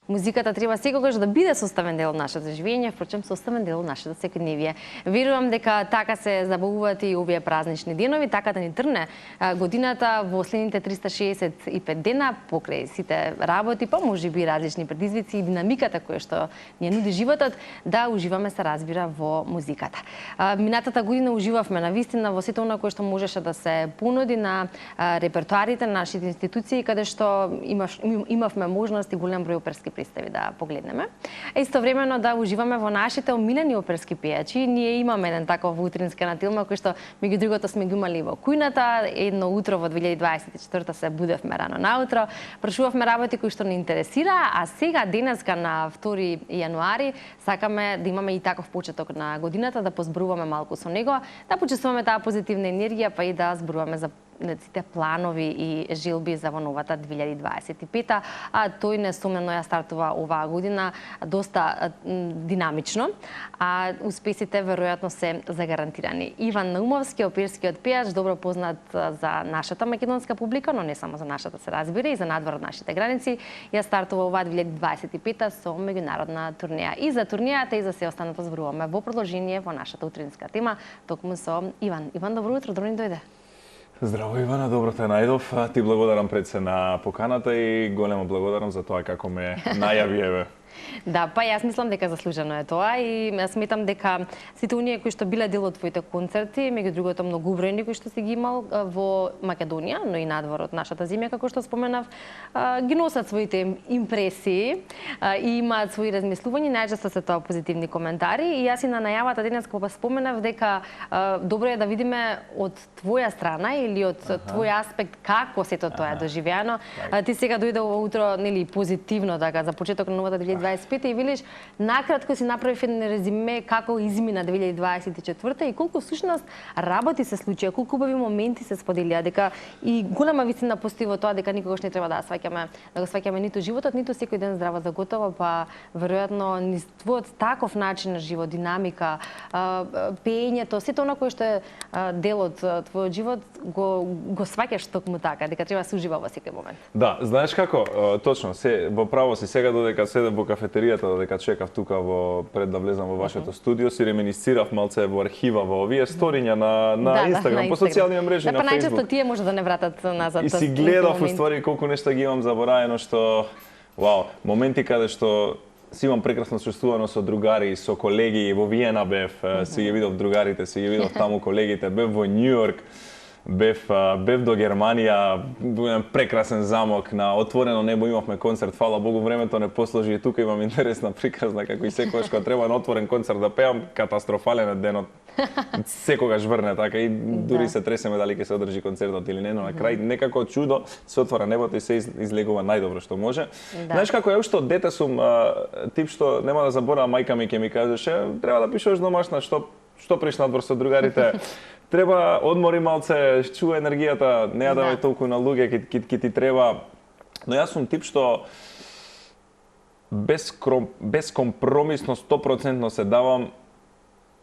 Музиката треба секогаш да биде составен дел од нашето живење, впрочем составен дел од нашето секојдневие. Верувам дека така се забавуваат и овие празнични денови, така да ни трне годината во следните 365 дена покрај сите работи, па можеби различни предизвици и динамиката која што ни нуди животот, да уживаме се разбира во музиката. Минатата година уживавме на вистина во сето она кое што можеше да се понуди на репертоарите на нашите институции, каде што имавме можност и голем број оперски представи да погледнеме. Истовремено да уживаме во нашите омилени оперски пејачи. Ние имаме еден таков утрински канатилма кој што меѓу другото сме го имали во кујната. Едно утро во 2024 се будевме рано наутро, прашувавме работи кои што ни интересира, а сега денеска на 2 јануари сакаме да имаме и таков почеток на годината, да позборуваме малку со него, да почувствуваме таа позитивна енергија, па и да зборуваме за сите планови и желби за во новата 2025, а тој несомнено ја стартува оваа година доста динамично, а успесите веројатно се загарантирани. Иван Наумовски, оперскиот пејач, добро познат за нашата македонска публика, но не само за нашата се разбира, и за надвор од нашите граници, ја стартува оваа 2025 со меѓународна турнеја. И за турнејата и за се останато зборуваме во продолжение во нашата утринска тема, токму со Иван. Иван, добро утро, добро ни дојде. Здраво, Ивана, добро те најдов. Ти благодарам пред се на поканата и големо благодарам за тоа како ме најави еве. Да, па јас мислам дека заслужено е тоа и сметам дека сите оние кои што биле дел од твоите концерти, меѓу другото многобројни кои што си ги имал во Македонија, но и надвор од нашата земја, како што споменав, ги носат своите импресии и имаат своји размислувања, најчесто се тоа позитивни коментари и јас и на најавата денес кога споменав дека добро е да видиме од твоја страна или од твој аспект како сето тоа е доживеано. Ти сега дојде ова утро нели позитивно така за почеток на новата 2025 и велиш накратко си направив еден резиме како измина 2024 и колку всушност работи се случија, колку убави моменти се споделија, дека и голема вистина постои во тоа дека никогаш не треба да го сваќаме ниту животот, ниту секој ден здраво за готово, па веројатно низ твојот таков начин на живот, динамика, пеењето, сето она кое што е дел од твојот живот го сваќаш токму така, дека треба да се ужива во секој момент. Да, знаеш како, точно, во право си сега додека седев во кафетеријата, додека чекав тука пред да влезам во вашето студио, си реминисцирав малце во архива во овие сториња на Инстаграм, по социјални мрежи, на Фејсбук. Па најчесто тие може да не вратат назад. И си гледав уствари колку нешта ги имам забораено, што вау, моменти каде што си имам прекрасно чувствувано со другари, со колеги, во Виена бев, си ги видов другарите, си ги видов таму колегите, бев во Њујорк. Бев до Германија, еден прекрасен замок, на отворено небо имавме концерт, фала Богу, времето не посложи и тука имам интересна приказна, како и секогаш кога треба на отворен концерт да пеам, катастрофален е денот. Секогаш врне така и дури се тресеме дали ќе се одржи концертот или не, но на крај некако чудо се отвора небото и се излегува најдобро што може. Знаеш како ја уште од дете сум тип што нема да заборавам, мајка ми ќе ми кажеше, треба да пишуваш домашна, што преш надвор со другарите. Треба одмори малце, чува енергијата, не ја давај толку на луѓе, ки ти треба. Но јас сум тип што безкомпромисно 100% се давам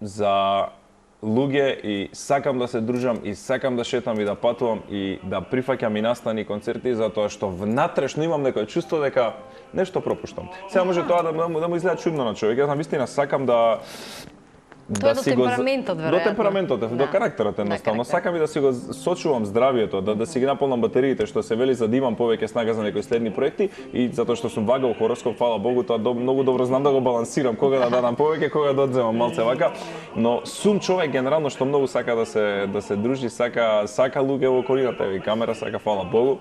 за луѓе и сакам да се дружам и сакам да шетам и да патувам и да прифаќам и настани концерти затоа што внатрешно имам некој чувство дека нешто пропуштам. Сега може тоа да му изгледа чудно на човек. Јас навистина сакам да Тоа до темпераментот, веројатно. До темпераментот, до карактерот едноставно. Сакам и да си го сочувам здравието, да си ги наполнам батериите, што се вели за да имам повеќе снага за некои следни проекти и затоа што сум вагал хороскоп, фала Богу, тоа многу добро знам да го балансирам, кога да дадам повеќе, кога да одземам малце вака, но сум човек генерално што многу сака да се дружи, сака луѓе во околината, и камера сака, фала Богу.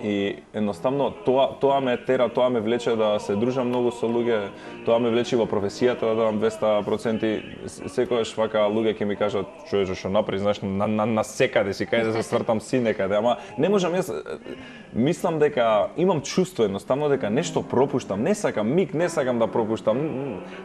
И едноставно тоа ме тера, тоа ме влече да се дружам многу со луѓе, тоа ме влече во професијата да давам 200%. Секогаш вака луѓе ќе ми кажат, човече што направи, знаеш, на секаде си кај да се свртам си некаде, ама не можам, јас мислам дека имам чувство едноставно дека нешто пропуштам, не сакам миг, не сакам да пропуштам,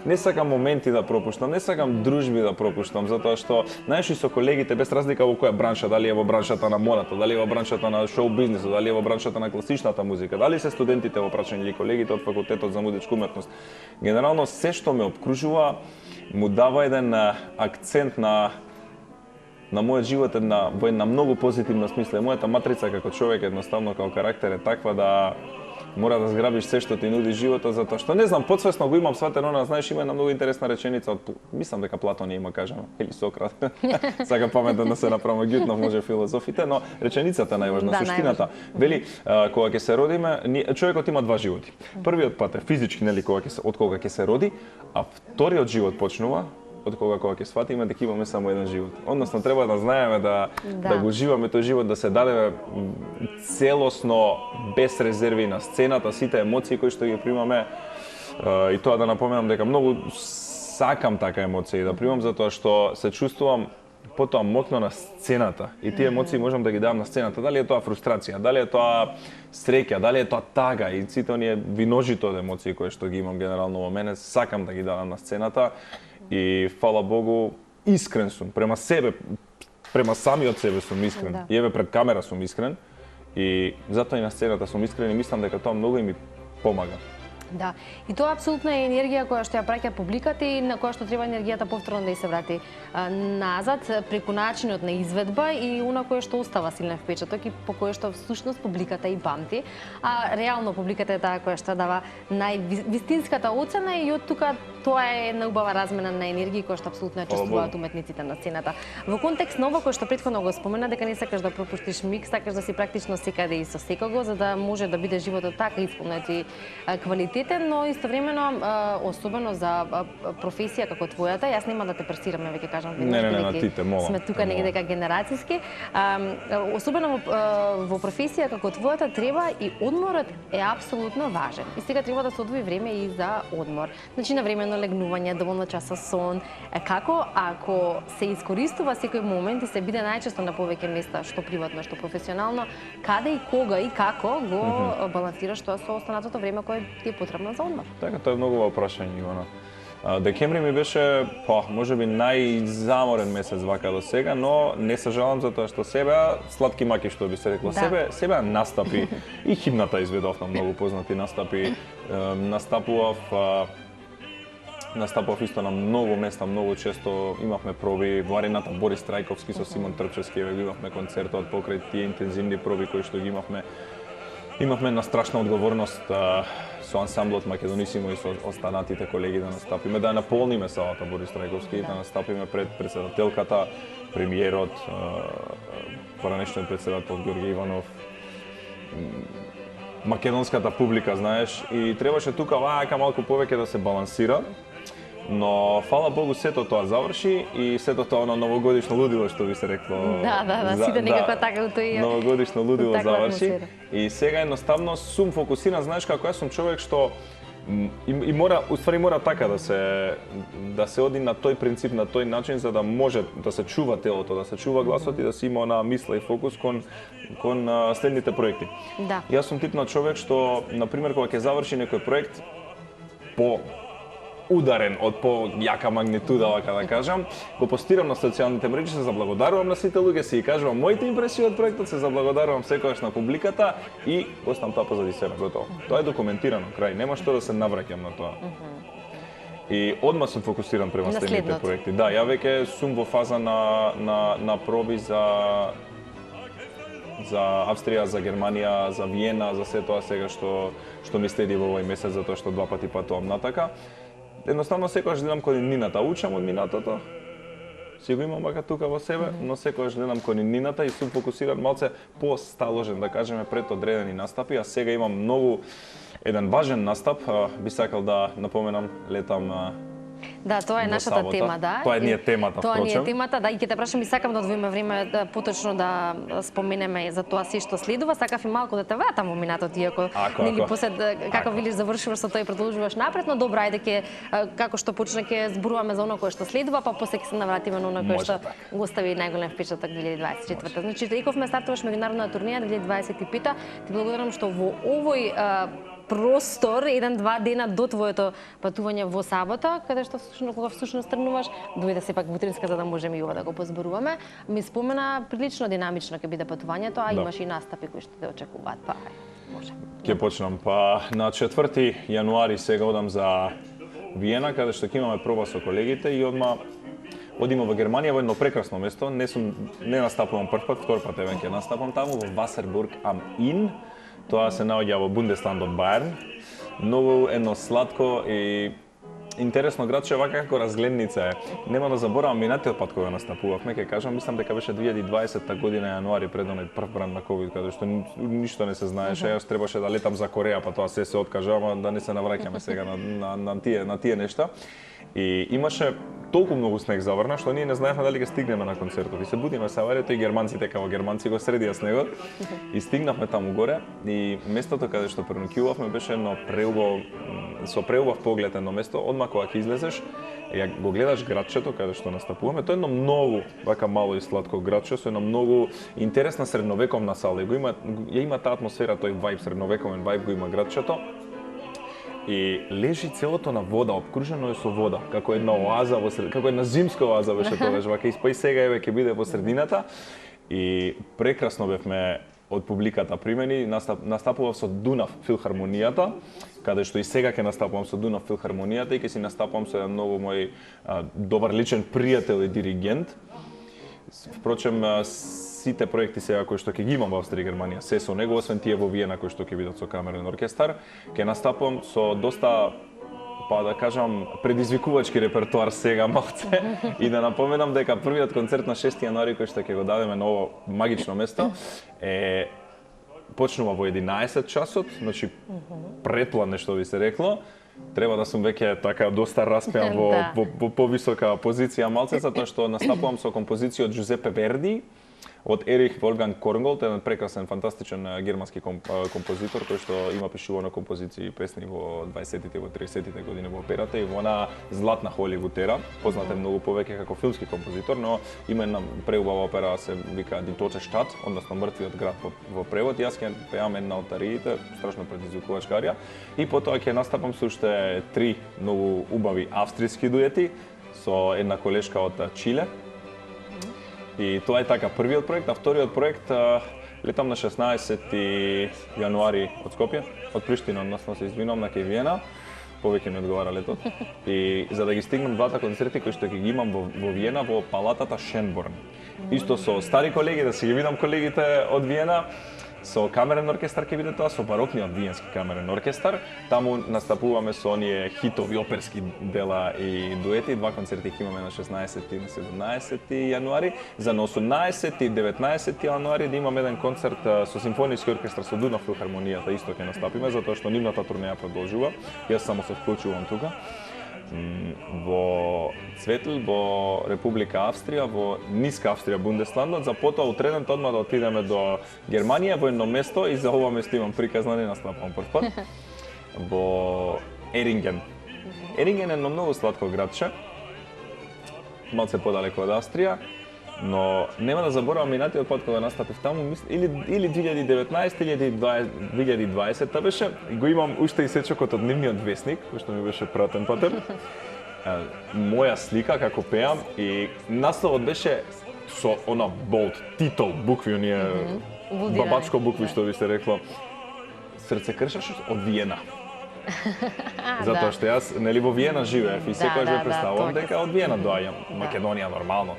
не сакам моменти да пропуштам, не сакам дружби да пропуштам, затоа што знаеш и со колегите без разлика во која бранша, дали е во браншата на модата, дали е во браншата на шоу бизнисот, дали е во браншата на класичната музика, дали се студентите во прашање или колегите од факултетот за музичка уметност. Генерално се што ме обкружува му дава еден акцент на мојот живот во една многу позитивна смисла. Мојата матрица како човек едноставно како карактер е таква да мора да зграбиш се што ти нуди животот, затоа што не знам, подсвесно го имам сватено, знаеш, има една многу интересна реченица од мислам дека Платон ја има кажано, или Сократ. Сака паметно да се направам гјутнов може филозофите, но реченицата најважна, Да, суштината. Вели, кога ќе се родиме, човекот има два животи. Првиот пат е физички, нели, од кога ќе се роди, а вториот живот почнува од кога ќе сватиме дека имаме само еден живот. Односно треба да знаеме да го живаме тој живот, да се дадеме целосно без резерви на сцената, сите емоции кои што ги примаме. И тоа да напоменам дека многу сакам така емоции да примам затоа што се чувствувам потоа мокно на сцената и тие емоции можам да ги дадам на сцената. Дали е тоа фрустрација, дали е тоа среќа, дали е тоа тага и сите оние виножито од емоции кои што ги имам генерално во мене, сакам да ги дадам на сцената и фала Богу искрен сум према себе, према самиот себе сум искрен. Да. И еве пред камера сум искрен и затоа и на сцената сум искрен и мислам дека тоа многу ми помага. Да, и тоа апсолутно е енергија која што ја праќа публиката и на која што треба енергијата повторно да ја се врати назад преку начинот на изведба и она кое што остава силен впечаток и по кое што всушност публиката и памти, а реално публиката е таа која што дава највистинската оцена и од тука тоа е една убава размена на енергија која што апсолутно ја чувствуваат уметниците на сцената. Во контекст на ова кој што претходно го спомена дека не сакаш да пропуштиш миг, сакаш да си практично секаде и со секого за да може да биде животот така исполнет и квалитетен, но истовремено особено за професија како твојата, јас нема да те пресираме, веќе кажам веднаш бидејќи сме тука негде дека генерацијски. Особено во професија како твојата треба и одморот е апсолутно важен. И сега треба да се одвои време и за одмор. Значи на времено легнување, доволно часа сон. Како ако се искористува секој момент и се биде најчесто на повеќе места, што приватно, што професионално, каде и кога и како го балансираш тоа со останатото време кое ти е потребно за одмор? Така, тоа е многу прашање, Ивана. Декември ми беше, можеби најзаморен месец вака до сега, но не се жалам за тоа што себе сладки маки што би се рекло. Да. Себе настапи и химната изведов на многу познати настапи. Настапував исто на многу места, многу често имавме проби во арената Борис Трајковски со Симон Трчевски, имавме концертот покрај тие интензивни проби кои што ги имавме. Имавме една страшна одговорност со ансамблот Македонисимо и со останатите колеги да настапиме, да наполниме салата Борис Трајковски, да настапиме пред председателката, премиерот, поранешниот председател Ѓорѓе Иванов, македонската публика, знаеш, и требаше тука вака малку повеќе да се балансира. Но фала Богу сето тоа заврши и сето тоа на новогодишно лудило што би се рекло. Да, сите некако така тој новогодишно лудило заврши и сега едноставно сум фокусиран, знаеш како јас сум човек што и мора така да се оди на тој принцип, на тој начин за да може да се чува телото, да се чува гласот и да се има на мисла и фокус кон следните проекти. Да. Јас сум тип на човек што на пример кога ќе заврши некој проект по ударен од по-јака магнитуда, вака да кажам, го постирам на социјалните мрежи, се заблагодарувам на сите луѓе, си кажувам моите импресии од проектот, се заблагодарувам секогаш на публиката и оставам тоа позади себе, готово. Тоа е документирано, крај, нема што да се навраќам на тоа. И одма сум фокусиран према следните проекти. Да, ја веќе сум во фаза на проби за Австрија, за Германија, за Виена, за се тоа сега што ми следи во овој месец, затоа што 2 пати патувам натака. Едноставно секогаш гледам кон нината, учам од минатото, си го имам вака тука во себе, но секогаш гледам кон нината и сум фокусиран малце посталожен, да кажеме, пред одредени настапи, а сега имам еден важен настап, би сакал да напоменам, летам Да, тоа е нашата тема, да. Тоа е темата, Тоа е темата, да, и ќе те прашам и сакам да одвоиме време поточно да споменеме за тоа се што следува, сакав и малку да те вратам во минатото, иако нели после како велиш завршуваш со тоа и продолжуваш напред, но добро, ајде ќе како што почна ќе зборуваме за оно кое што следува, па после ќе се навратиме на оно кое што го остави најголем впечаток 2024. Значи, рековме стартуваш меѓународна турнеја 2025. Ти благодарам што во овој простор, 1-2 дена до твоето патување во сабота, каде што кога всушност тргнуваш, дојде сепак во утринска за да можеме и ова да го позборуваме. Ми спомена прилично динамично ќе биде патувањето, а имаш и настапи кои што те очекуваат, па може. Ќе почнам, на 4 јануари сега одам за Виена, каде што ќе имаме проба со колегите и одма одиме во Германија во едно прекрасно место. Не настапувам прв пат, втор пат евен ќе настапам таму во Wasserburg am Inn. Тоа се наоѓа во Бундесланд од Баерн. Многу едно сладко и интересно градче, вака како разгледница е. Нема да заборавам минатиот пат кога настапувавме, ќе кажам, мислам дека беше 2020 година јануари пред оној прв бран на ковид, каде што ништо не се знаеше, јас требаше да летам за Кореја, па тоа се откажа, ама да не се навраќаме сега на тие нешта. И имаше толку многу снег заврна, што ние не знаевме дали ќе стигнеме на концертот. И се будиме со аваријата и германците како германци го средија снегот. И стигнавме таму горе и местото каде што пренокувавме беше едно со преубав поглед едно место. Одма кога ќе излезеш, ја го гледаш градчето каде што настапуваме. Тоа е едно многу вака мало и сладко градче со една многу интересна средновековна сала. Ја има таа атмосфера, тој вајб, средновековен вајб го има градчето. И лежи целото на вода, обкружено е со вода, како една оаза како една зимска оаза беше тогаш, вака и сега еве ќе биде во средината. И прекрасно бевме од публиката примени, настапував со Дунав филхармонијата, каде што и сега ќе настапувам со Дунав филхармонијата и ќе си настапувам со еден многу мој добар личен пријател и диригент. Впрочем, сите проекти сега кои што ќе ги имам во Австрија и Германија, се со него, освен тие во Виена кои што ќе бидат со камерен оркестар, ќе настапувам со доста, па да кажам, предизвикувачки репертоар сега малце. И да напоменам дека првиот концерт на 6 јануари кој што ќе го дадеме на ово магично место почнува во 11 часот, значи предплан што би се рекло. Треба да сум веќе така доста распеан во повисока позиција малце, затоа што настапувам со композиција од Джузепе Верди, од Ерих Волфганг Корнголд, еден прекрасен, фантастичен германски композитор кој што има пишувано композиции и песни во 20-тите, во 30-тите години во операта и во она златна Холивуд ера, познат е многу повеќе како филмски композитор, но има една преубава опера, се вика Die Tote Stadt, односно Мртвиот град во превод. Јас ќе пеам една од ариите, страшно предизвикувачка арија, и потоа ќе настапам со уште 3 многу убави австријски дуети со една колешка од Чиле. И тоа е така првиот проект, а вториот проект летам на 16 јануари од Скопје, од Приштина, односно се извинувам на кај Виена, повеќе ми одговара летот. И за да ги стигнам двата концерти кои што ќе ги имам во Виена во палатата Шенборн. Исто со стари колеги, да си ги видам колегите од Виена. Со камерен оркестар ќе биде тоа, со барокниот виенски камерен оркестар. Таму настапуваме со оние хитови оперски дела и дуети. Два концерти ќе имаме на 16 и на 17 јануари. За на 18 и 19 јануари да имаме еден концерт со симфониски оркестар со Дунав филхармонијата, исто ќе настапиме, затоа што нивната турнеја продолжува. Јас само се вклучувам тука. Во Цветл, во Република Австрија, во Ниска Австрија, Бундесландот, за потоа утреден одма да отидеме до Германија, во едно место, и за ова место имам приказна, не настапам прв пат, во Еринген. Еринген е едно многу сладко градче, малце подалеку од Австрија, но нема да заборавам минатиот пат кога настапив таму, или 2019 или 2020 беше, го имам уште и сечокот од дневниот весник, кој што ми беше пратен патер. Моја слика како пеам и насловот беше со она болт, титол, букви, оние бабачко букви што би се рекло. Срце кршаш од Виена. Затоа што јас нели во Виена живеев и секојаш ве представувам дека од Виена доаѓам, Македонија нормално.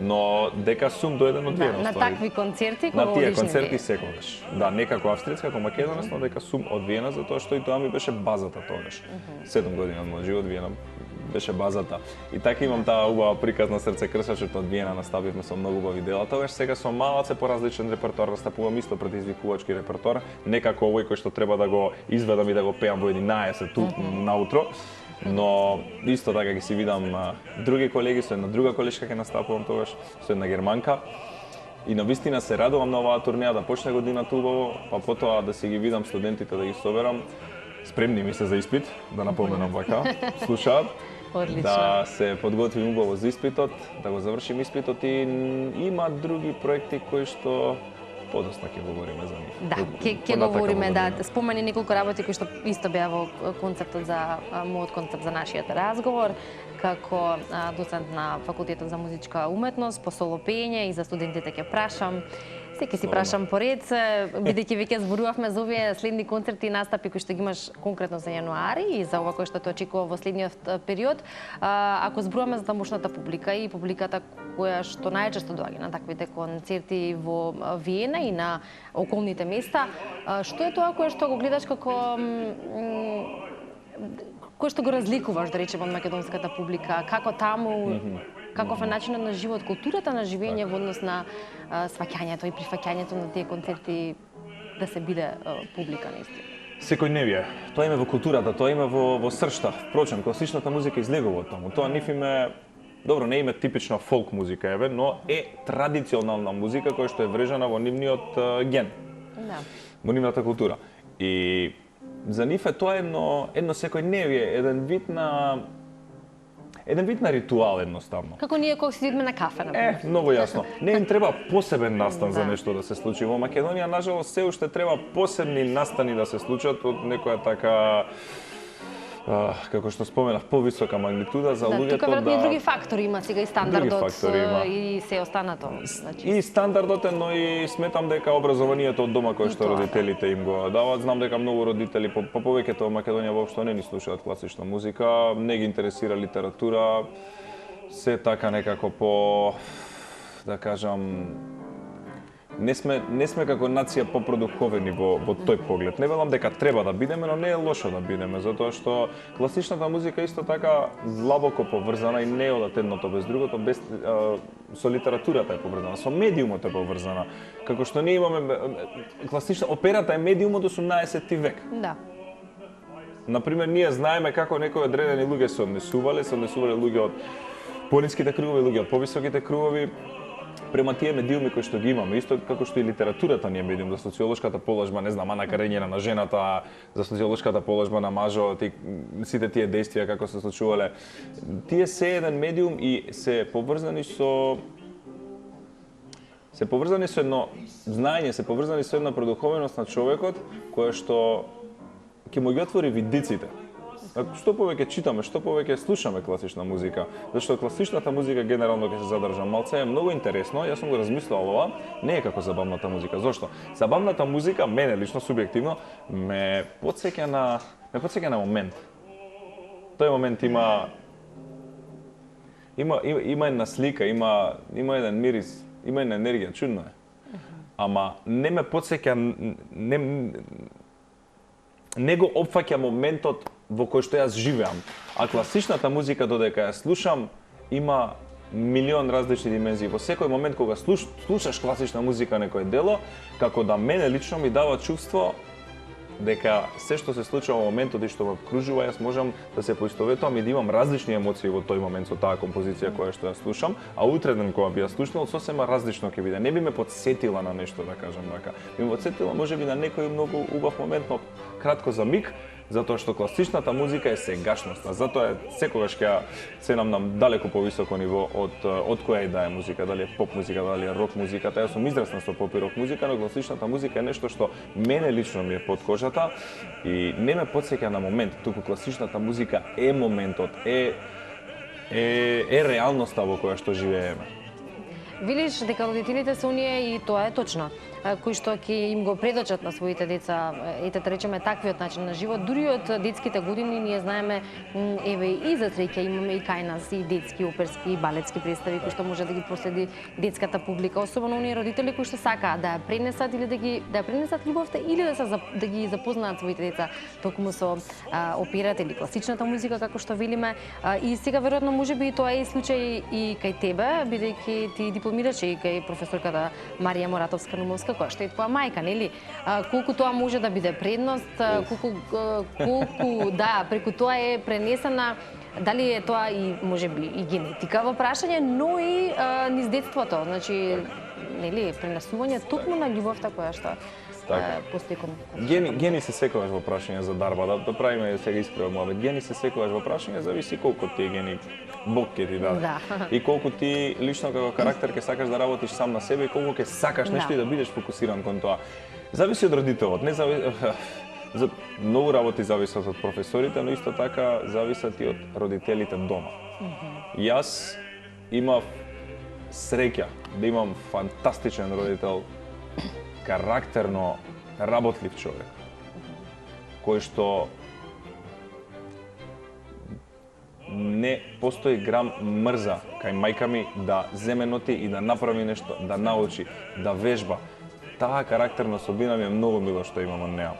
Но дека сум доеден од Виена. На такви концерти кога на тие концерти секогаш. Да, не како австриец, како македонец, но дека сум од Виена затоа што и тоа ми беше базата тогаш. 7 години од мојот живот Виена беше базата. И така имам таа убава приказна Срце кршачот од Виена, настапивме со многу убави дела. Тогаш сега со малце поразличен репертоар настапувам, исто предизвикувачки репертоар, не како овој кој што треба да го изведам и да го пеам во 11 ту наутро. Но исто така ќе си видам други колеги, со една друга колешка ќе настапувам тогаш, со една германка. И навистина се радувам на оваа турнеја да почне годината убаво, па потоа да си ги видам студентите да ги соберам. Спремни ми се за испит, да напоменам вака, слушаат. Одлично. Да се подготвим убаво за испитот, да го завршим испитот и има други проекти кои што подоцна ќе говориме за нив. Да, ќе говориме, да, спомени неколку работи кои што исто беа во концептот за мојот концепт за нашиот разговор, како доцент на факултетот за музичка уметност, по соло пење и за студентите ќе прашам. Секи си прашам поред, бидејќи веќе зборувавме за овие следни концерти и настапи кои што ги имаш конкретно за јануари и за ова кој што те очекува во следниот период. Ако зборуваме за тамошната публика и публиката која што најчесто доаѓа на таквите концерти во Виена и на околните места, што е тоа кое што го гледаш како кој што го разликуваш, да речеме, од македонската публика, како таму, каков е начинот на живот, културата на живење во однос на сваќањето и прифаќањето на тие концерти да се биде публика наистина? Секојдневие. Тоа име во културата, тоа име во сршта. Впрочем, класичната музика излегува од таму. Тоа ниф име, добро, не име типична фолк музика, еве, но е традиционална музика која што е врежана во нивниот ген. Да. Во нивната култура. И за нив е тоа едно секојдневие, еден вид на ритуал едноставно. Како ние кога сидиме на кафе, например. Многу јасно. Не им треба посебен настан за нешто да се случи. Во Македонија, нажалост, се уште треба посебни настани да се случат од некоја така, како што споменав, повисока магнитуда за луѓето тука веројатно и други фактори има сега и стандардот и се останато. И стандардот е, но и сметам дека образованието од дома кое што родителите им го даваат. Знам дека многу родители, повеќето во Македонија воопшто не ни слушаат класична музика, не ги интересира литература, се така некако да кажам, не сме како нација попродуховени во тој поглед. Не велам дека треба да бидеме, но не е лошо да бидеме, затоа што класичната музика исто така длабоко поврзана и не одат едното без другото, со литературата е поврзана, со медиумот е поврзана. Како што ние имаме класична операта е медиум од 18 век. Да. Например, ние знаеме како некои одредени луѓе се однесувале луѓе од пониските кругови, луѓе од повисоките кругови, према тие медиуми кои што ги имаме, исто како што и литературата ни е медиум, за социолошката положба, не знам, Ана Каренина на жената, за социолошката положба на мажот и сите тие действија како се случувале. Тие се еден медиум и се поврзани со едно знаење, се поврзани со една продуховеност на човекот која што ќе му ги отвори видиците. Што повеќе читаме, што повеќе слушаме класична музика, зашто класичната музика генерално ќе се задржа малце е многу интересно. Јас сум го размислувал ова, не е како забавната музика. Зошто? Забавната музика мене лично субјективно ме потсеќа на момент. Тој момент има една слика, има еден мирис, има една енергија, чудно е. Ама не ме потсеќа, не го опфаќа моментот во кој што јас живеам. А класичната музика, додека ја слушам, има милион различни димензии. Во секој момент кога слушаш класична музика некој дело, како да мене лично ми дава чувство дека се што се случува во моментот и што ме окружува, јас можам да се поистоветувам и да имам различни емоции во тој момент со таа композиција која што ја слушам, а утреден кога би ја слушнал сосема различно ќе биде. Не би ме потсетила на нешто, да кажам така. Би ме потсетила можеби на некој многу убав момент, но кратко за миг, затоа што класичната музика е сегашноста. Затоа секогаш ќе ценам на далеко повисоко ниво од која и да е музика, дали е поп музика, дали е рок музика. Јас сум израснал со поп и рок музика, но класичната музика е нешто што мене лично ми е под кожата и не ме потсеќа на момент, туку класичната музика е моментот, е реалноста во која што живееме. Велиш дека родителите се оние, и тоа е точно, кои што ќе им го предочат на своите деца, ете да речеме таквиот начин на живот, дури од детските години ние знаеме, еве и за среќа имаме и кај нас и детски, оперски и балетски представи кои што може да ги проследи детската публика, особено оние родители кои што сакаат да ја пренесат или да ја пренесат љубовта или да ги запознаат своите деца токму со операта или класичната музика како што велиме. И сега веројатно можеби тоа е случај и кај тебе, бидејќи ти дипломираше и кај професорката Марија Моратовска-Нумовска, која што е твоја мајка, нели? Колку тоа може да биде предност, колку да, преку тоа е пренесена, дали е тоа и можеби и генетика во прашање, но и низ детството, значи, нели, пренесување токму на љубовта која што постои кон. Гени се секогаш во прашање за дарба, да правиме сега исправен муабет. Гени се секогаш во прашање, зависи колку ти гени Бог ќе ти даде. И колку ти лично како карактер ќе сакаш да работиш сам на себе и колку ќе сакаш нешто и да бидеш фокусиран кон тоа. Зависи од родителот, не зависи за многу работи зависат од професорите, но исто така зависат и од родителите дома. Јас имав среќа да имам фантастичен родител карактерно работлив човек, кој што не постои грам мрза кај мајка ми да земе ноти и да направи нешто, да научи, да вежба. Таа карактерна особина ми е многу мило што имам од неа.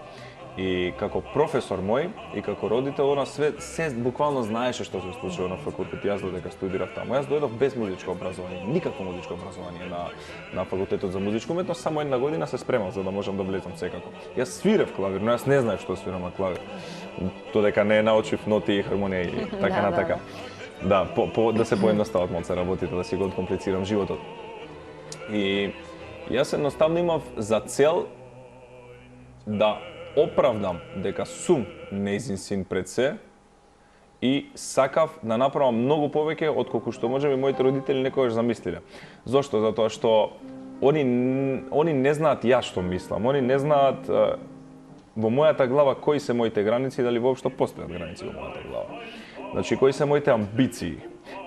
И како професор мој и како родител, она се буквално знаеше што се случува на факултет. Јас додека студирав таму. Јас дојдов без музичко образование, никакво музичко образование на факултетот за музичка уметност, само една година се спремав за да можам да влезам секако. Јас свирев клавир, но јас не знаев што свирам на клавир. Додека не научив ноти и хармонија и така натака. Да, да се поедностават малце работите, да си го откомплицирам животот. И јас едноставно имав за цел да оправдам дека сум нејзин син пред се и сакав да направам многу повеќе од колку што можеби моите родители некогаш замислиле. Зошто? Затоа што они не знаат ја што мислам, они не знаат во мојата глава кои се моите граници, дали воопшто постојат граници во мојата глава. Значи, кои се моите амбиции.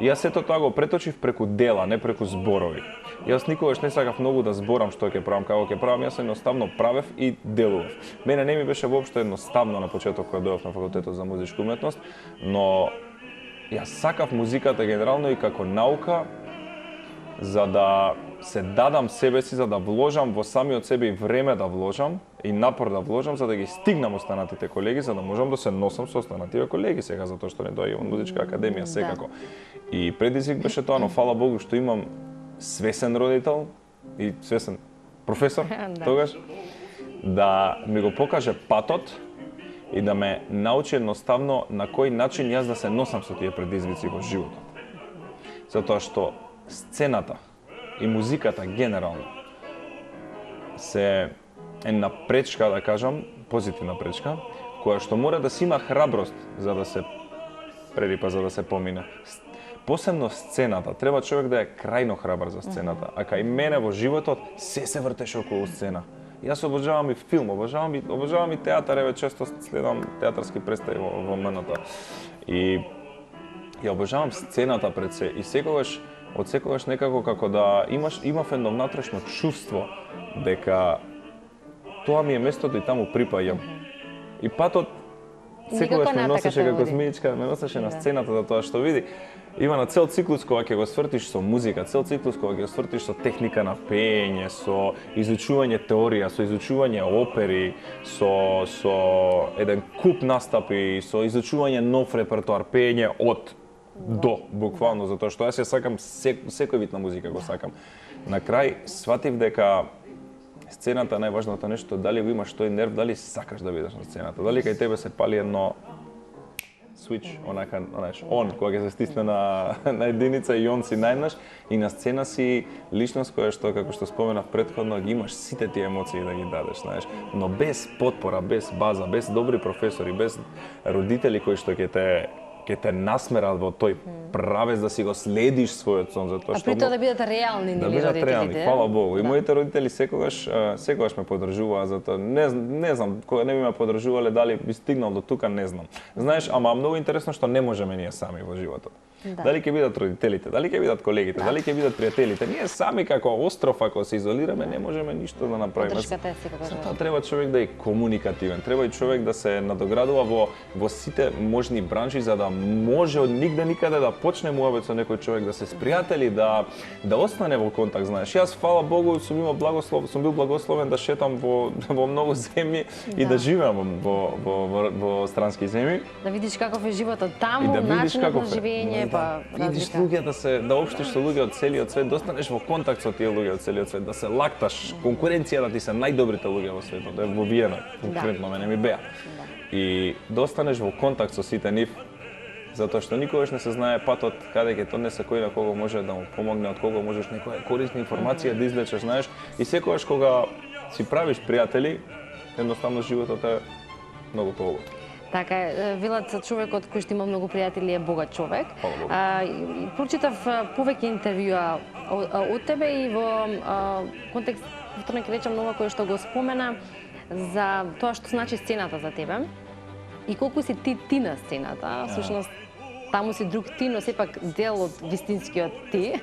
И јас сето тоа го преточив преку дела, не преку зборови. Јас никогаш не сакав многу да зборам што ќе правам, како ќе правам, јас едноставно правев и делував. Мене не ми беше воопшто едноставно на почеток кога дојдов на факултетот за музичка уметност, но јас сакав музиката генерално и како наука за да се дадам себе си, за да вложам во самиот себе и време да вложам и напор да вложам за да ги стигнам останатите колеги, за да можам да се носам со останатите колеги сега, затоа што не доаѓам од музичка академија секако. И предизвик беше тоа, но фала Богу што имам свесен родител и свесен професор тогаш, да ми го покаже патот и да ме научи едноставно на кој начин јас да се носам со тие предизвици во животот. Затоа што сцената и музиката генерално се една пречка, да кажам, позитивна пречка, која што мора да си има храброст за да се прерипа, за да се помине. Посебно сцената, треба човек да е крајно храбар за сцената, а кај мене во животот се вртеше околу сцена. Јас обожавам и филм, обожавам и театар, еве често следам театарски представи во МНТ. И ја обожавам сцената пред се и од секогаш некако како да имав едно внатрешно чувство дека тоа ми е местото и таму припаѓам. И патот секогаш ме носеше како змиичка, ме носеше на сцената, затоа што види, има на цел циклус кога ќе го свртиш со музика, цел циклус кога ќе го свртиш со техника на пеење, со изучување теорија, со изучување опери, со еден куп настапи, со изучување нов репертоар, пеење од до, буквално, затоа што јас ја сакам секој вид на музика го сакам. На крај сватив дека сцената најважното нешто, дали го имаш тој нерв, дали сакаш да бидеш на сцената, дали кај тебе се пали едно switch, онака, знаеш, он, кога ќе се стисне на единица и он си најднаш и на сцена си личност која што, како што споменав претходно, ги имаш сите тие емоции да ги дадеш, знаеш, но без потпора, без база, без добри професори, без родители кои што ќе те насмерат во тој правец да си го следиш својот сон, затоа што при тоа да бидат реални, нели, родителите? Да бидат реални, фала Богу. И моите родители секогаш ме поддржуваа, затоа не знам, кога не би ме поддржувале, дали би стигнал до тука, не знам. Знаеш, ама многу интересно што не можеме ние сами во животот. Дали ќе бидат родителите, дали ќе бидат колегите, дали ќе бидат пријателите. Ние сами како остров, ако се изолираме, не можеме ништо да направиме. Затоа треба човек да е комуникативен, треба и човек да се надоградува во сите можни бранши за да може од нигде никаде да почне муабет со некој човек, да се спријатели, да остане во контакт, знаеш. Јас фала Богу сум бил благословен да шетам во многу земји и да живеам во странски земји. Да видиш каков е животот таму, начинот на живење, па видиш луѓе, да општиш со луѓе од целиот свет, да останеш во контакт со тие луѓе од целиот свет, да се лакташ, конкуренцијата ти се најдобрите луѓе во светот, во Виена, конкретно мене ми беа. И да останеш во контакт со сите нив, затоа што никогаш не се знае патот каде ќе однесе, кој на кого може да му помогне, од кого можеш некоја корисна информација да извлечеш, знаеш, и секогаш кога си правиш пријатели, едноставно животот е многу поубав. Така е, велат човекот кој што има многу пријатели е богат човек. Прочитав повеќе интервјуа од тебе и во контекст, нека речам, нова кој што го спомена за тоа што значи сцената за тебе и колку си ти на сцената, всушност таму си друг ти, но сепак дел од вистинскиот ти,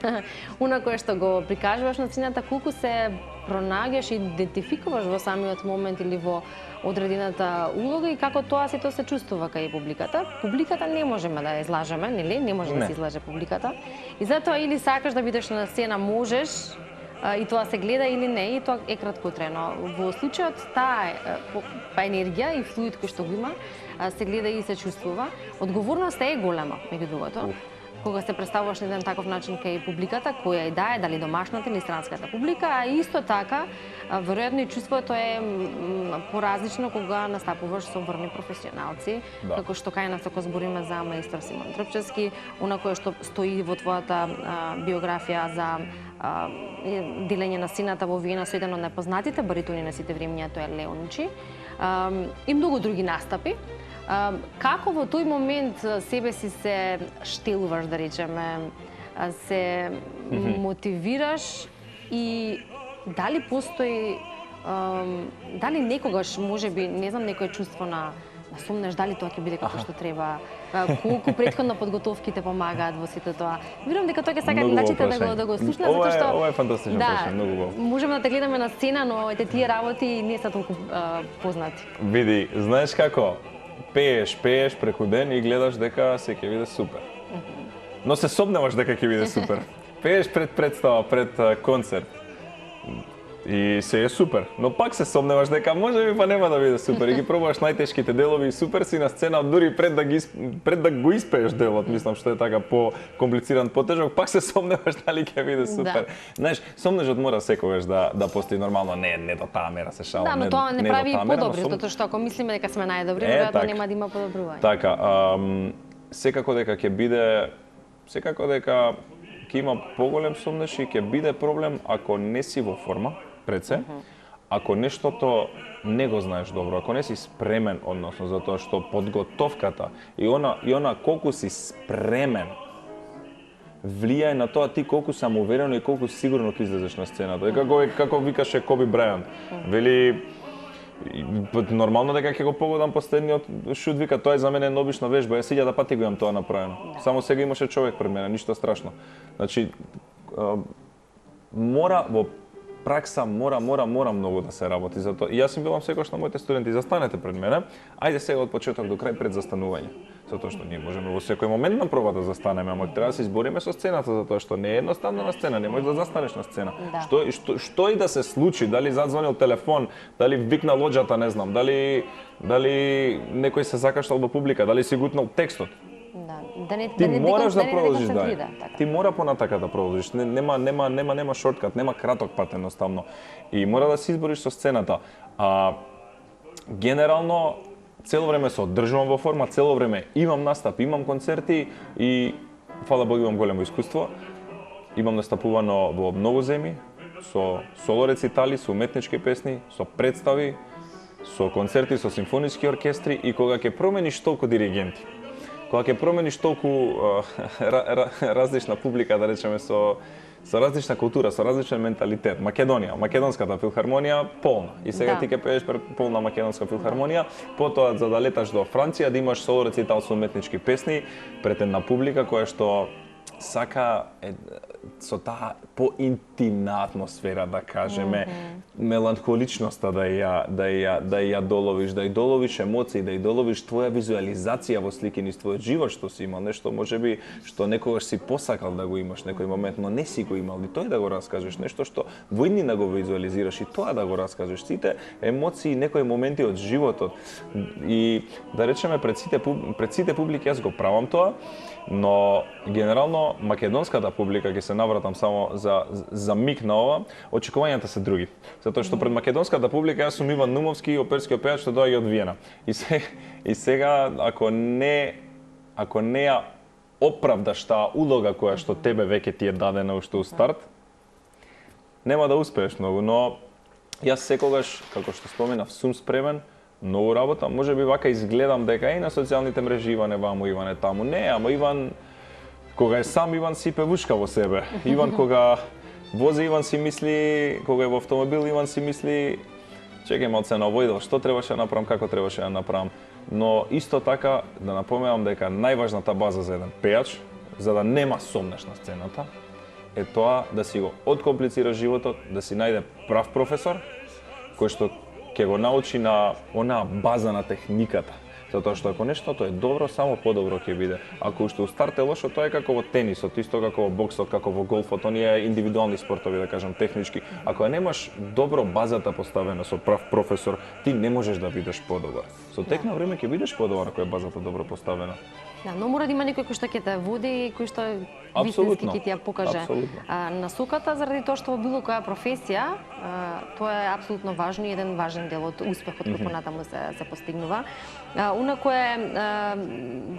она кое што го прикажуваш на сцената, колку се пронаѓаш и идентификуваш во самиот момент или во одредената улога и како тоа сето се чувствува кај публиката. Публиката не можеме да ја излажеме, нели? Не може да се излаже публиката. И затоа или сакаш да бидеш на сцена, можеш, и тоа се гледа или не, и тоа е краткотрено. Во случајот таа енергија и флуид кој што го има, се гледа и се чувствува. Одговорноста е голема, меѓу другото. Кога се представуваш на еден таков начин кај публиката, која и да е, дали домашната или странската публика, а исто така, веројатно и чувството е поразлично кога настапуваш со врни професионалци, како што кај нас ако збориме за маестор Симон Трпчевски, она кое што стои во твојата биографија за делење на сцената во Виена со еден од непознатите баритони на сите времиња, тоа е Леончи, и многу други настапи. Како во тој момент себе си се штелуваш, да речеме, се мотивираш и дали постои, дали некогаш можеби, не знам, некое чувство на сумнеш дали тоа ќе биде како што треба, колку претходно подготовки те помагаат во сите тоа. Верувам дека тоа ќе сакаат гледачите да го слушнат, затоа што ова е фантастично прашање, многу убаво. Можеме да те гледаме на сцена, но тие работи не се толку познати. Види, знаеш како? Пееш преку ден и гледаш дека се ќе биде супер. Но се сомневаш дека ќе биде супер. Пееш пред представа, пред концерт. И се е супер, но пак се сомневаш дека можеби па нема да биде супер и ги пробуваш најтешките делови и супер си на сцена, дури пред да го испееш делот, мислам што е така по-комплициран, потежок, пак се сомневаш дали ќе биде супер. Знаеш, сомнежот мора секогаш да постои нормално, не до таа мера се шалам. Да, но тоа не прави подобри, затоа што ако мислиме дека сме најдобри, веројатно нема да има подобрување. Така, секако дека ќе биде, секако дека ќе има поголем сомнеш и ќе биде проблем ако не си во форма. Пред се, ако нештото не го знаеш добро, ако не си спремен, односно затоа што подготовката и она колку си спремен влијае на тоа ти колку самоуверено и колку сигурно ќе излезеш на сцената. Како викаше Коби Брајант, вели нормално дека ќе го погодам последниот шут, вика тоа е за мене необична вежба, ја 1000 пати го имам тоа направено. Само сега имаше човек пред мене, ништо страшно. Значи мора во пракса мора многу да се работи за тоа. И јас им велам секогаш на моите студенти, застанете пред мене, ајде сега од почеток до крај пред застанување. Затоа што ние можеме во секој момент на проба да застанеме, ама треба да се избориме со сцената, затоа што не е едноставно на сцена, не можеш да застанеш на сцена. Да. Што и да се случи, дали задзвонил телефон, дали викна лоџата, не знам, дали некој се закашлал во публика, дали си гутнал текстот. Ти мораш да продолжиш да. Ти мора понатака да продолжиш. Нема шорткат, нема краток пат едноставно. И мора да се избориш со сцената. Генерално цело време се одржувам во форма, цело време имам настап, имам концерти и фала Бог имам големо искуство. Имам настапувано во многу земји со соло рецитали, со уметнички песни, со представи, со концерти со симфониски оркестри и кога ќе промениш толку диригенти. Кога ќе промениш толку различна публика, да речеме, со различна култура, со различен менталитет. Македонија, македонската филхармонија полна. И сега ти ќе пееш пред полна македонска филхармонија, потоа за да леташ до Франција, да имаш соло рецитал со уметнички песни пред една публика која што сака со таа поинтимна атмосфера, да кажеме, меланхоличноста да ја доловиш, да ја доловиш емоции, да ја доловиш твоја визуализација во слики низ твојот живот што си имал, нешто можеби што некогаш си посакал да го имаш некој момент, но не си го имал, и тој да го раскажеш, нешто што во иднина го визуализираш и тоа да го раскажеш, сите емоции, некои моменти од животот. И да речеме пред сите публики јас го правам тоа, но генерално македонската публика, ќе се навратам само за миг на ова, очекувањата се други. Затоа што пред македонската публика јас сум Иван Нумовски, оперскиот пејач што доаѓа од Виена. И сега ако не ја оправдаш таа улога која што тебе веќе ти е дадена уште у старт, нема да успееш многу, но јас секогаш, како што споменав, сум спремен, многу работа, може би вака изгледам дека и на социјалните мрежи Иване ваму, Иване таму. Не, ама Иван, кога е сам, Иван си певушка во себе. Иван кога вози, Иван си мисли, кога е во автомобил, Иван си мисли, чекај малце на овој дел, што требаше да направам, како требаше да направам. но исто така да напоменам дека најважната база за еден пејач, за да нема сомнеш на сцената, е тоа да си го откомплицира животот, да си најде прав професор, кој што ќе го научи на онаа база на техниката. Затоа што ако нештото е добро, само подобро ќе биде. Ако уште у старт е лошо, тоа е како во тенисот, исто како во боксот, како во голфот, оние индивидуални спортови, да кажам, технички. Ако немаш добро базата поставена со прав професор, ти не можеш да бидеш подобар. Со тек на време ќе бидеш подобар ако е базата добро поставена. Да, но мора да има некој кој што ќе те води и кој што вистински ќе ти ја покаже насоката, заради тоа што во било која професија тоа е апсолутно важно и еден важен дел од успехот кој понатаму се постигнува. Унако е,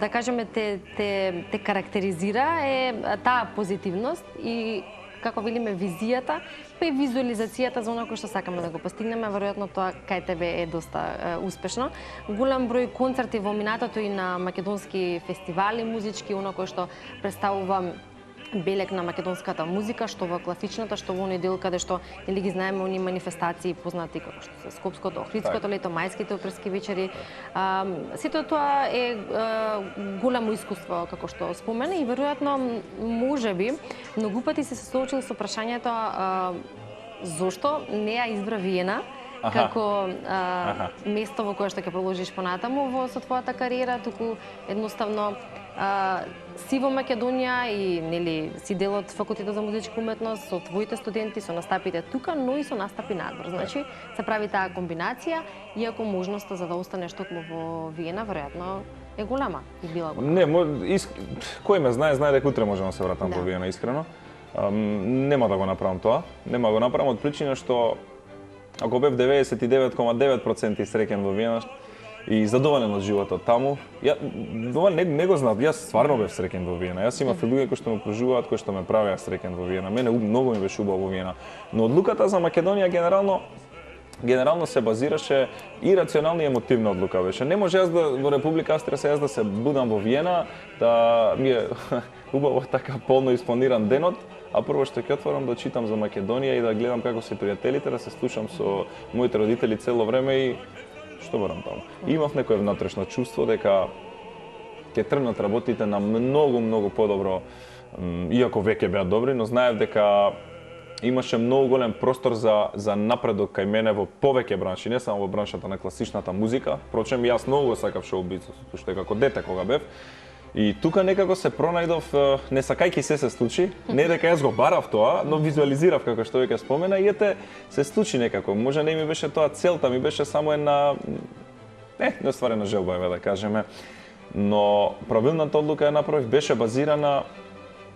да кажеме, те карактеризира е таа позитивност и како велиме визијата, па и визуализацијата за оној што сакаме да го постигнеме, веројатно тоа кај тебе е доста успешно. Голем број концерти во минатото и на македонски фестивали музички, оној што представува белег на македонската музика, што во класичната, што во оној дел каде што нели ги знаеме оние манифестации познати како што се Скопското, Охридското лето, мајските опрески вечери. Сето тоа е голямо искуство како што спомена и веројатно можеби многу пати се соочил со прашањето зошто не ја избра Виена како место во кое што ќе продолжиш понатаму со твојата кариера, туку едноставно си во Македонија и нели си дел од факултетот за музичка уметност со твоите студенти, со настапите тука, но и со настапи надвор. Значи се прави таа комбинација, иако можноста за да останеш токму во Виена веројатно е голема и била голема. Не, кој ме знае дека утре можам да се вратам во Виена, искрено. Нема да го направам тоа. Нема да го направам од причина што ако бев 99,9% среќен во Виена и задоволен од животот таму, не го знам, јас стварно бев среќен во Виена. Јас имав луѓе кои што ме окружуваат, кои што ме правеа среќен во Виена. Мене многу ми беше убаво во Виена. Но одлуката за Македонија генерално се базираше и рационална и емотивна одлука беше. Не може јас во Република Австрија да се будам во Виена, да ми е убаво така полно испланиран денот, а прво што ќе отворам да читам за Македонија и да гледам како се пријателите, да се слушам со моите родители цело време и што барам таму. Имав некое внатрешно чувство дека ќе тргнат работите на многу подобро, иако веќе беа добри, но знаев дека имаше многу голем простор за напредок кај мене во повеќе бранши, не само во браншата на класичната музика. Впрочем, јас многу сакав шоу-бизнисот, што е како дете кога бев. И тука некако се пронајдов, не сакајќи се случи, не дека јас го барав тоа, но визуализирав како што веќе спомена и ете се случи некако. Може не ми беше тоа целта, ми беше само една неостварена желба, да кажеме. Но правилната одлука ја направив, беше базирана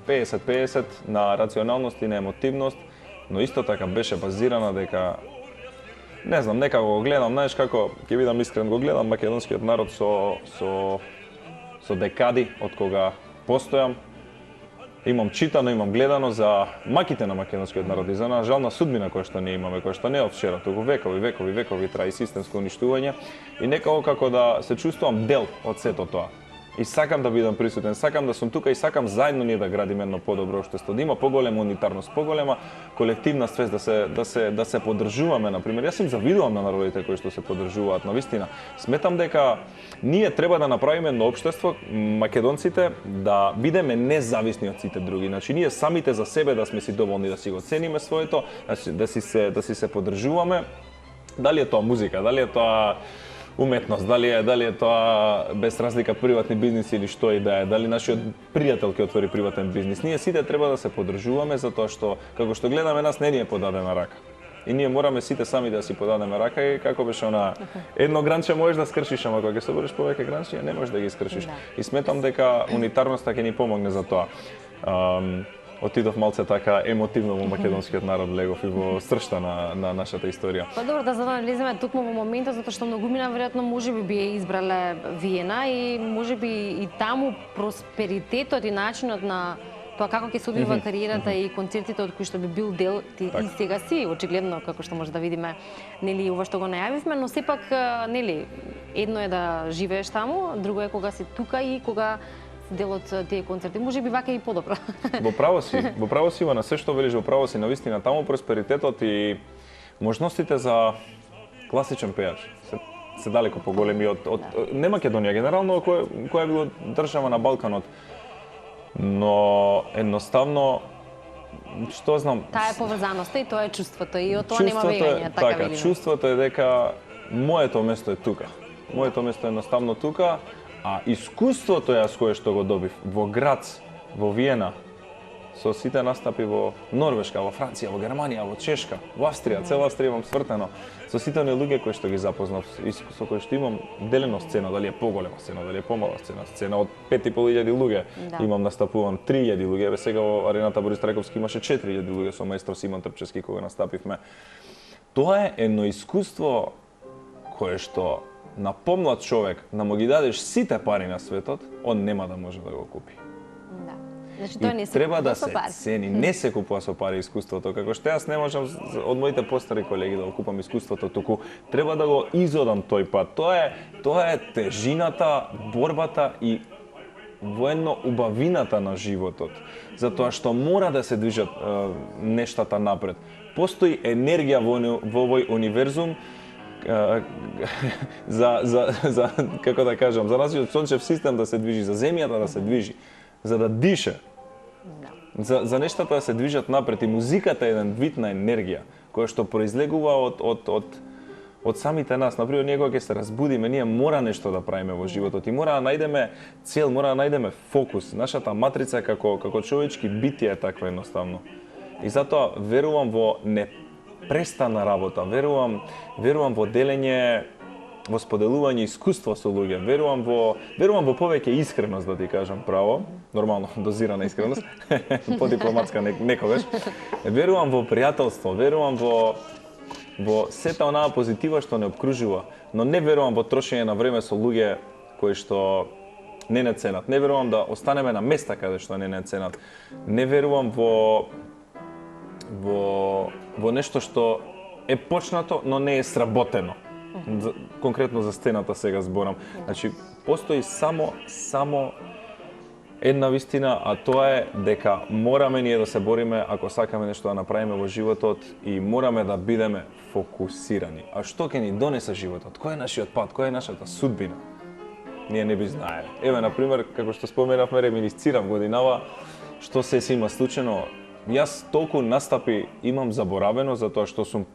50-50 на рационалност и на емотивност, но исто така беше базирана дека не знам, некако го гледам, знаеш како, ќе бидам искрен, го гледам македонскиот народ со декади од кога постојам. Имам читано, имам гледано за маките на македонскиот народ и за една жална судбина која што не имаме, која што не е од вчера, туку векови траи системско уништување и некако како да се чувствувам дел од сето тоа. И сакам да бидам присутен, сакам да сум тука и сакам заедно ние да градиме едно подобро општество, да има поголема унитарност, поголема колективна свест, да се поддржуваме, на пример. Јас им завидувам на народите кои што се поддржуваат, но вистина сметам дека ние треба да направиме едно општество, македонците, да бидеме независни од сите други. Значи ние самите за себе да сме си доволни, да си го цениме своето, да си се поддржуваме. Дали е тоа музика, дали е тоа уметност, дали е тоа без разлика приватни бизниси или што и да е, дали нашиот пријател ќе отвори приватен бизнис. Ние сите треба да се поддржуваме затоа што како што гледаме нас не ни е подадена рака. И ние мораме сите сами да си подадеме рака и како беше она едно гранче можеш да скршиш, ама кога ќе собереш повеќе гранчи не можеш да ги скршиш. И сметам дека унитарноста ќе ни помогне за тоа. Отидов малце така емотивно во македонскиот народ, легов и во сршта на нашата историја. Па добро, да навлеземе токму во моментот, затоа што многумина веројатно можеби би избрале Виена и можеби и таму просперитетот и начинот на тоа како ќе се одвива кариерата и концертите од кои што би бил дел ти и сега си, очигледно како што може да видиме, нели ова што го најавивме, но сепак нели едно е да живееш таму, друго е кога си тука и кога дел од тие концерти. Може би вака и подобро. Во право си, на се што велиш, во право си, навистина таму просперитетот и можностите за класичен пејач се се далеко поголеми од не Македонија, генерално која е било држава на Балканот. Но едноставно што знам, Таа е поврзаноста и тоа е чувството и од тоа нема бегање, така видиме. Чувството е дека моето место е тука. Моето место е едноставно тука, а искуството јас кое што го добив во Грац, во Виена, со сите настапи во Норвешка, во Франција, во Германија, во Чешка, во Австрија, цела Австрија имам свртено, со сите оние луѓе кои што ги запознав и со кои што имам делено сцена, дали е поголема сцена, дали е помала сцена, сцена од 5.500 луѓе, имам настапувам 3.000 луѓе, еве сега во арената Борис Трајковски имаше 4.000 луѓе со маестро Симон Трпчевски кога настапивме. Тоа е едно искуство кое што на помлад човек, да му ги дадеш сите пари на светот, он нема да може да го купи. Да. Значи тоа не се треба да со се пари. цени, не се купува со пари искуството, како што јас не можам од моите постари колеги да го купам искуството, туку треба да го изодам тој пат. Тоа е тежината, борбата и военно убавината на животот, затоа што мора да се движат нештата напред. Постои енергија во овој универзум за како да кажам, за нашиот сончев систем да се движи, за земјата да се движи, за да дише. За нештата да се движат напред и музиката е еден вид на енергија која што произлегува од самите нас. Например, ние кога ќе се разбудиме, ние мора нешто да правиме во животот и мора да најдеме цел, мора да најдеме фокус. Нашата матрица како човечки битие е таква едноставно. И затоа верувам во непрестана работа, верувам во делење, во споделување искуства со луѓе, верувам во повеќе искреност, да ти кажам право, нормално дозирана искреност, подипломатска некогаш. Верувам во пријателство, верувам во сета онаа позитива што не обкружува, но не верувам во трошење на време со луѓе кои што не не ценат. Не верувам да останеме на места каде што не ценат. Не верувам во нешто што е почнато, но не е сработено. Конкретно за сцената сега зборам. Значи, постои само една вистина, а тоа е дека мораме ние да се бориме ако сакаме нешто да направиме во животот и мораме да бидеме фокусирани. А што ќе ни донесе животот? Кој е нашиот пат? Која е нашата судбина? Ние не би знаеле. Еве, например, како што споменавме, реминисцирам годинава, што се си има случено. Јас толку настапи имам заборавено затоа што сум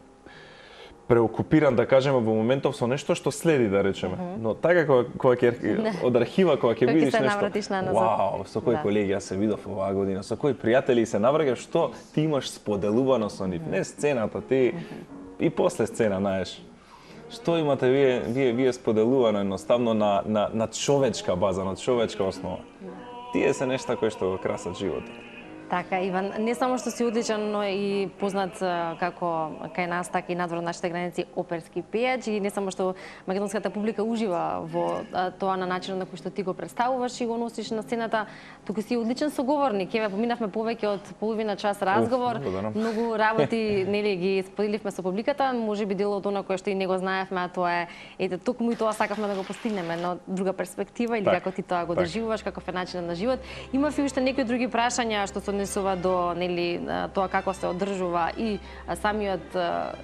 преокупиран, да кажеме, во моментов со нешто што следи, да речеме. Но така кога ќе од архива кога ќе видиш нешто, вау, со кои колеги јас се видов оваа година, со кои пријатели се навраќаш, што ти имаш споделувано со нив, не сцената, ти и после сцена, знаеш. Што имате вие споделувано едноставно на човечка база, на човечка основа. Тие се нешта кои што го красат животот. Така, Иван, не само што си одличен, но и познат како кај нас, така и надвор нашите граници оперски пејач и не само што македонската публика ужива во тоа на начинот на кој што ти го представуваш и го носиш на сцената, туку си одличен соговорник. Еве, поминавме повеќе од половина час разговор, многу работи нели ги споделивме со публиката, можеби дел од она кое што и не го знаевме, а тоа е ете токму и тоа сакавме да го постигнеме, но друга перспектива или како ти тоа го доживуваш, каков е начинот на живот. Имав и уште некои други прашања што се однесува до нели тоа како се одржува и самиот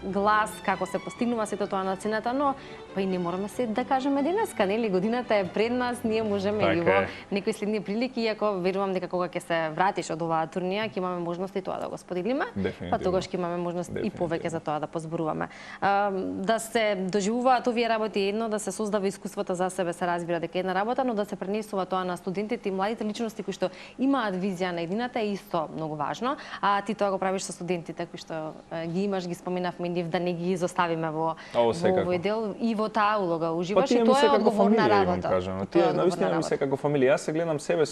глас, како се постигнува сето тоа на сцената, но па и не мораме се да кажеме денеска, нели годината е пред нас, ние можеме и во некои следни прилики, иако верувам дека кога ќе се вратиш од оваа турнија, ќе имаме можност и тоа да го споделиме, па тогаш ќе имаме можност и повеќе за тоа да позборуваме. Да се доживуваат овие работи едно, да се создава искуството за себе се разбира дека една работа, но да се пренесува тоа на студентите и младите личности кои што имаат визија на едината е исто многу важно, а ти тоа го правиш со студентите кои што ги имаш, ги споменавме нив, да не ги изоставиме во овој дел и во таа улога уживаш и тоа е одговорна работа. Тие навистина ми се како фамилија. Јас се гледам себе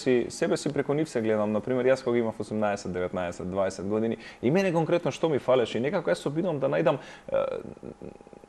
си преку нив се гледам. Например, јас кога имав 18, 19, 20 години и мене конкретно што ми фалеше и некако јас се обидувам да најдам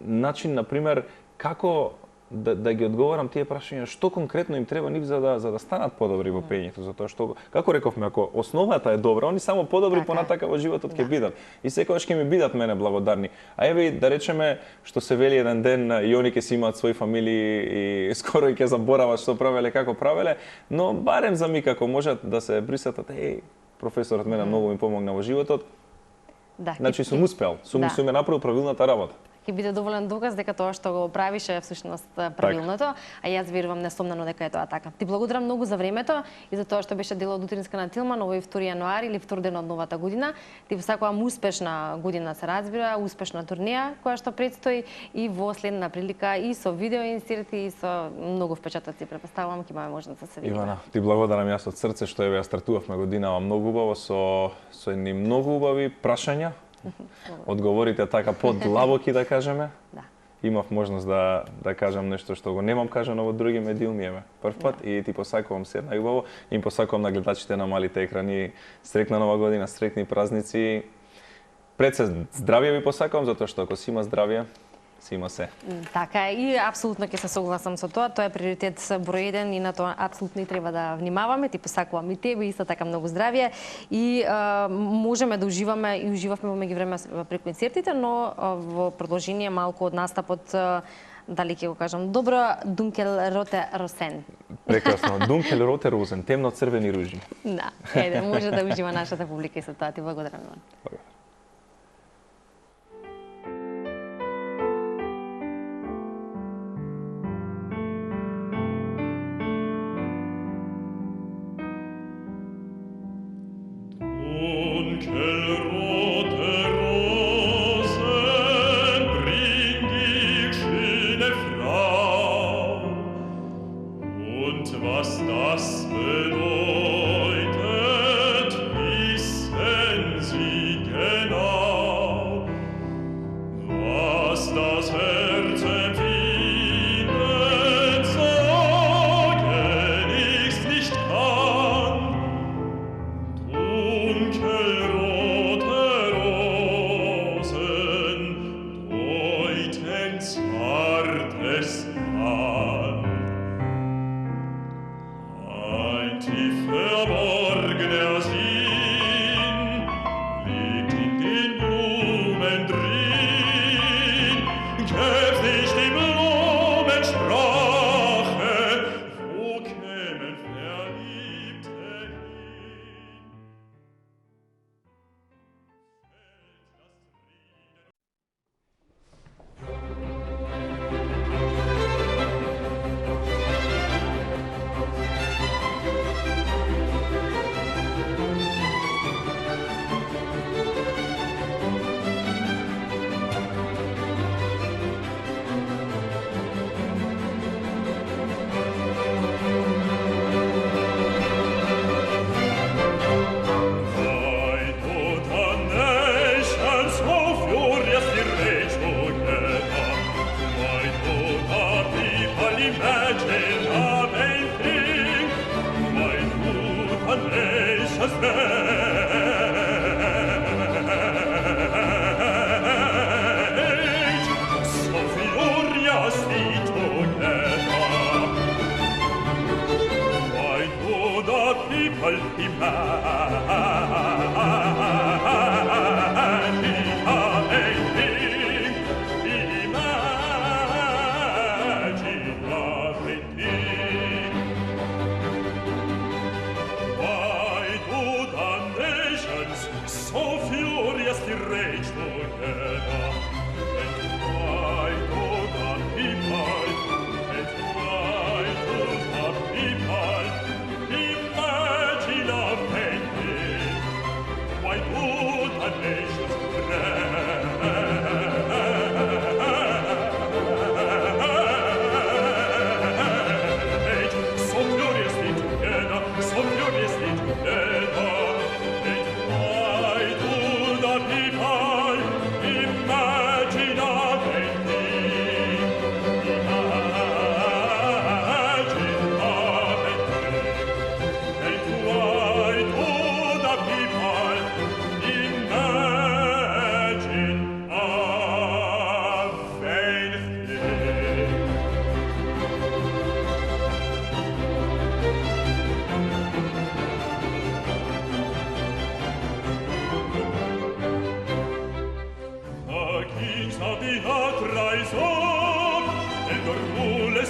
начин, например, како да ги одговорам тие прашања, што конкретно им треба нив за да станат подобри во пењето, затоа што како рековме, ако основата е добра, они само подобри понатака во животот ќе бидат и секогаш ќе ми бидат мене благодарни. А еве да речеме што се вели еден ден и они ќе си имаат своји фамилии и скоро и ќе заборават што правеле, како правеле, но барем за миг ако можат да се присетат, професорот мене многу ми помогна во животот. Значи сум успеал, сум направил правилната работа. ќе биде доволен доказ дека тоа што го правиш е всушност правилното, а јас верувам несомнено дека е тоа така. Ти благодарам многу за времето и за тоа што беше дел од утринска на Тилман овој 2 јануари или втор ден од новата година. Ти посакувам успешна година, се разбира, успешна турнеја која што предстои и во следна прилика и со видео инсерти и со многу впечатоци, претпоставувам ќе имаме можност да се видиме. Ивана, ти благодарам јас од срце што ја стартувавме годинава многу убаво со едни многу убави прашања. Одговорите така подлабоки да кажеме. Да. Имав можност да кажам нешто што го немам кажано во други медиуми, прв пат и ти посакувам се најубаво. Им посакувам на гледачите на малите екрани среќна нова година, среќни празници. Пред се здравје ви посакувам затоа што ако си има здравје, си има се. Така е, и апсолутно ќе се согласам со тоа. Тоа е приоритет број 1 и на тоа апсолутно и треба да внимаваме. Ти посакувам и тебе исто така многу здравје и можеме да уживаме и уживавме во меѓувреме преку концертите, но во продолжение малку од настапот дали ќе го кажам добро, Дункел Роте Росен. Прекрасно. Дункел Роте Розен, темно-црвени ружи. Да, може да ужива нашата публика и со тоа. Ти благодарам.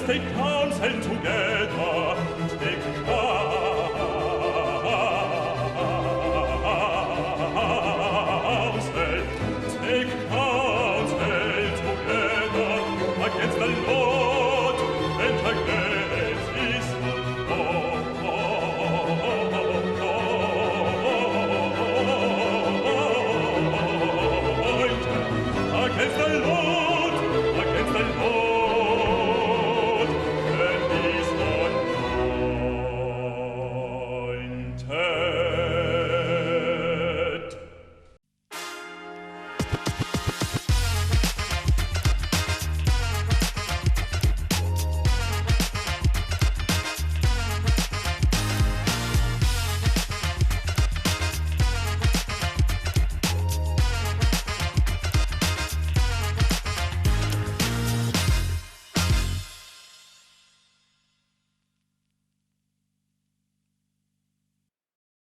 Take counsel together